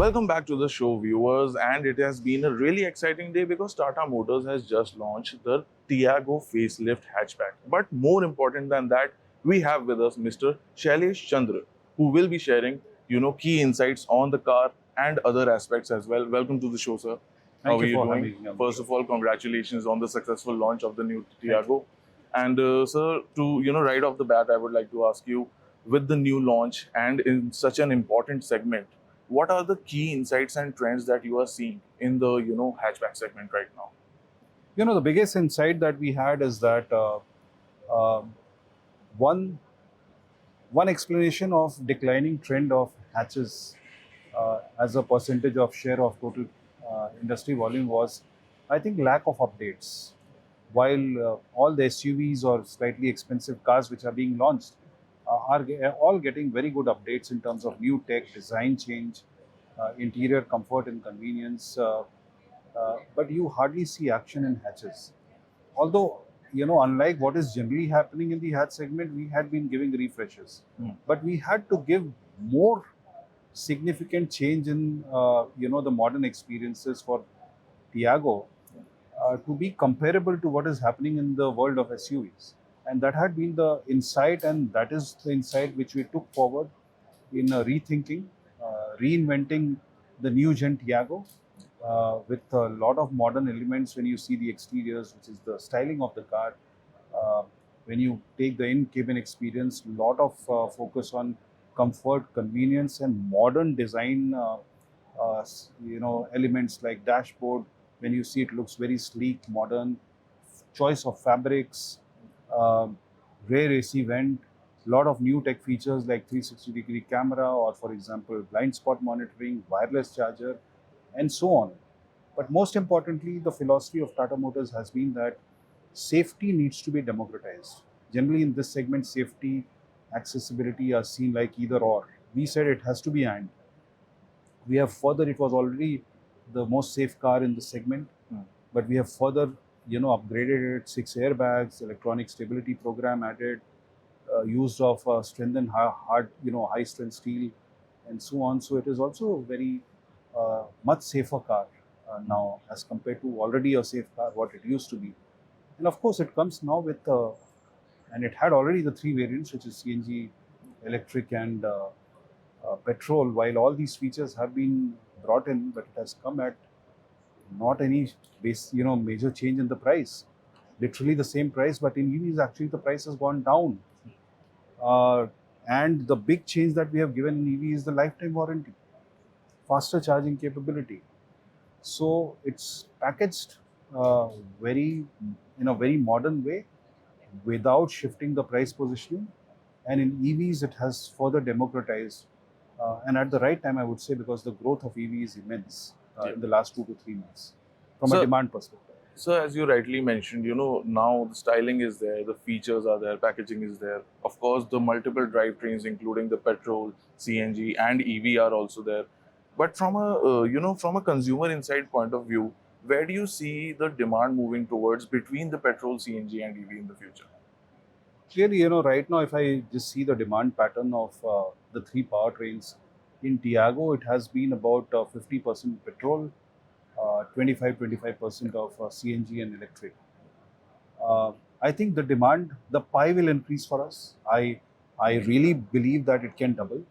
Welcome back to the show, viewers. And it has been a really exciting day because Tata Motors has just launched the Tiago facelift hatchback. But more important than that, we have with us Mr. Shailesh Chandra, who will be sharing, key insights on the car and other aspects as well. Welcome to the show, sir. How Thank are you you for doing? having me on the First show. of all, congratulations on the successful launch of the new Thank you. Tiago. And sir, to right off the bat, I would like to ask you, with the new launch and in such an important segment, what are the key insights and trends that you are seeing in the hatchback segment right now? The biggest insight that we had is that um one one explanation of declining trend of hatches as a percentage of share of total industry volume was, I think, lack of updates. While all the SUVs or slightly expensive cars which are being launched are all getting very good updates in terms of new tech, design change, interior comfort and convenience. But you hardly see action in hatches. Although, unlike what is generally happening in the hatch segment, we had been giving refreshes, Hmm. but we had to give more significant change in the modern experiences for Tiago to be comparable to what is happening in the world of SUVs. And that had been the insight, and that is the insight which we took forward in rethinking, reinventing the new gen Tiago with a lot of modern elements when you see the exteriors, which is the styling of the car. Uh, when you take the in-cabin experience, lot of focus on comfort, convenience, and modern design. Elements like dashboard. When you see it, looks very sleek, modern. Choice of fabrics, um, rear AC vent, lot of new tech features like 360-degree camera, or for example, blind spot monitoring, wireless charger, and so on. But most importantly, the philosophy of Tata Motors has been that safety needs to be democratized. Generally, in this segment, safety, accessibility are seen like either or. We said it has to be and. We have further, it was already the most safe car in the segment, Hmm. but we have further, upgraded it. 6 airbags, electronic stability program added, used of strengthened hard, high strength steel, and so on. So it is also a very much safer car now as compared to already a safe car what it used to be. And of course, it comes now with and it had already the three variants, which is CNG, electric, and petrol. While all these features have been brought in, but it has come at not any major change in the price. Literally the same price, but in EVs actually the price has gone down. Uh, and the big change that we have given in EV is the lifetime warranty, faster charging capability. So it's packaged uh, very in a very modern way without shifting the price positioning. And in EVs, it has further democratized. And at the right time, I would say, because the growth of EV is immense Yeah. in the last 2 to 3 months from a So, demand perspective. as you rightly mentioned, now the styling is there, the features are there, packaging is there. Of course, the multiple drivetrains, including the petrol, CNG, and EV, are also there. But from a from a consumer insight point of view, where do you see the demand moving towards between the petrol, CNG, and EV in the future? Clearly, right now, if I just see the demand pattern of the three powertrains in Tiago, it has been about 50% petrol, 25% of CNG and electric. I think the demand, the pie will increase for us. I really believe that it can double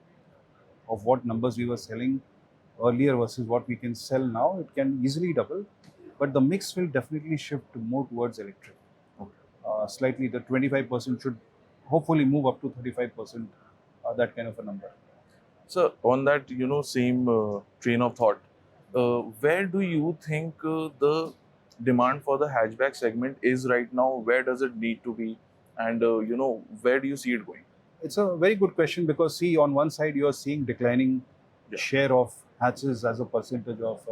of what numbers we were selling earlier versus what we can sell now. It can easily double, but the mix will definitely shift more towards electric. Slightly, the 25% should hopefully move up to 35%, that kind of a number. So on that, same train of thought, where do you think the demand for the hatchback segment is right now? Where does it need to be, and where do you see it going? It's a very good question because, see, on one side you are seeing declining Yeah. share of hatches as a percentage of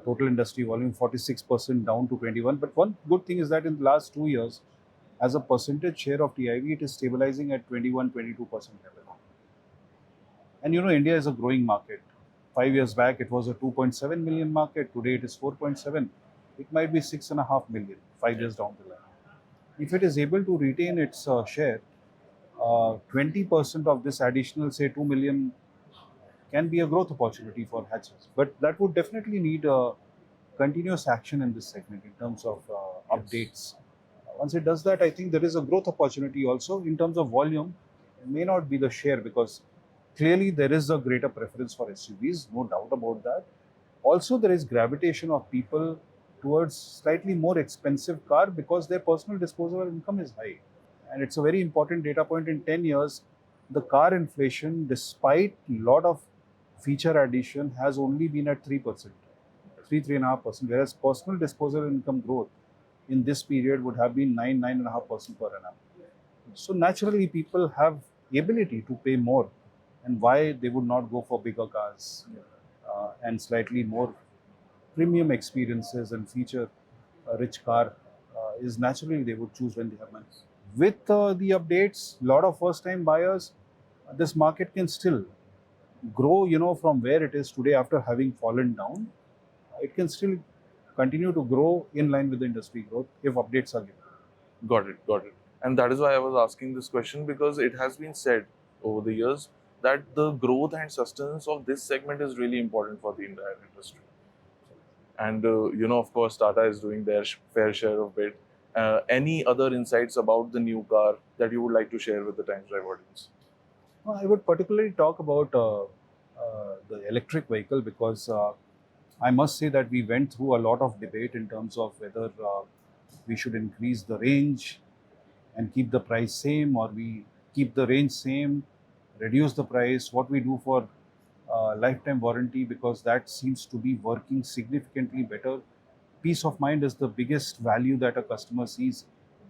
total industry volume, 46% down to 21. But one good thing is that in the last 2 years, as a percentage share of TIV, it is stabilizing at 21-22% level. And India is a growing market. 5 years back, it was a 2.7 million market. Today, it is 4.7. It might be 6.5 million 5 years down the line. If it is able to retain its share, 20% of this additional, say, 2 million can be a growth opportunity for hatches. But that would definitely need a continuous action in this segment in terms of updates. Once it does that, I think there is a growth opportunity also in terms of volume. It may not be the share because clearly there is a greater preference for SUVs, no doubt about that. Also, there is gravitation of people towards slightly more expensive car because their personal disposable income is high. And it's a very important data point. In 10 years, the car inflation, despite lot of feature addition, has only been at 3%, 3.5%, whereas personal disposable income growth in this period would have been 9.5% per annum. So naturally, people have the ability to pay more, and why they would not go for bigger cars and slightly more premium experiences and feature rich car is naturally they would choose when they have money. With the updates, lot of first time buyers, this market can still grow, from where it is today after having fallen down. It can still continue to grow in line with the industry growth if updates are given. Got it, got it. And that is why I was asking this question, because it has been said over the years that the growth and sustenance of this segment is really important for the entire industry. And of course, Tata is doing their fair share of it. Any other insights about the new car that you would like to share with the Times Drive audience? I would particularly talk about the electric vehicle because I must say that we went through a lot of debate in terms of whether we should increase the range and keep the price same, or we keep the range same, reduce the price, what we do for lifetime warranty, because that seems to be working significantly better. Peace of mind is the biggest value that a customer sees.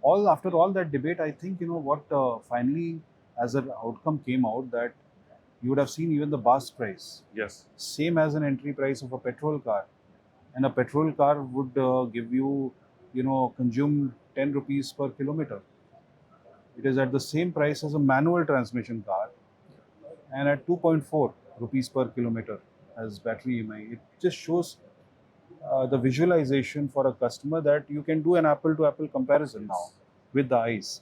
After all that debate, I think what finally as an outcome came out that you would have seen even the bus price Yes. same as an entry price of a petrol car, and a petrol car would give you consume 10 rupees per kilometer. It is at the same price as a manual transmission car and at 2.4 rupees per kilometer as battery EMI. It just shows the visualization for a customer that you can do an apple to apple comparison now with the eyes,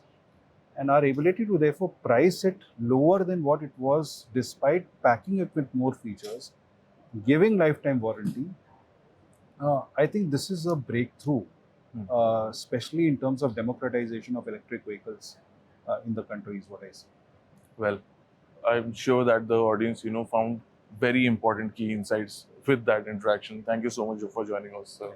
and our ability to therefore price it lower than what it was despite packing it with more features, giving lifetime warranty. I think this is a breakthrough, especially in terms of democratization of electric vehicles in the country, is what I say. Well, I'm sure that the audience, found very important key insights with that interaction. Thank you so much for joining us, sir.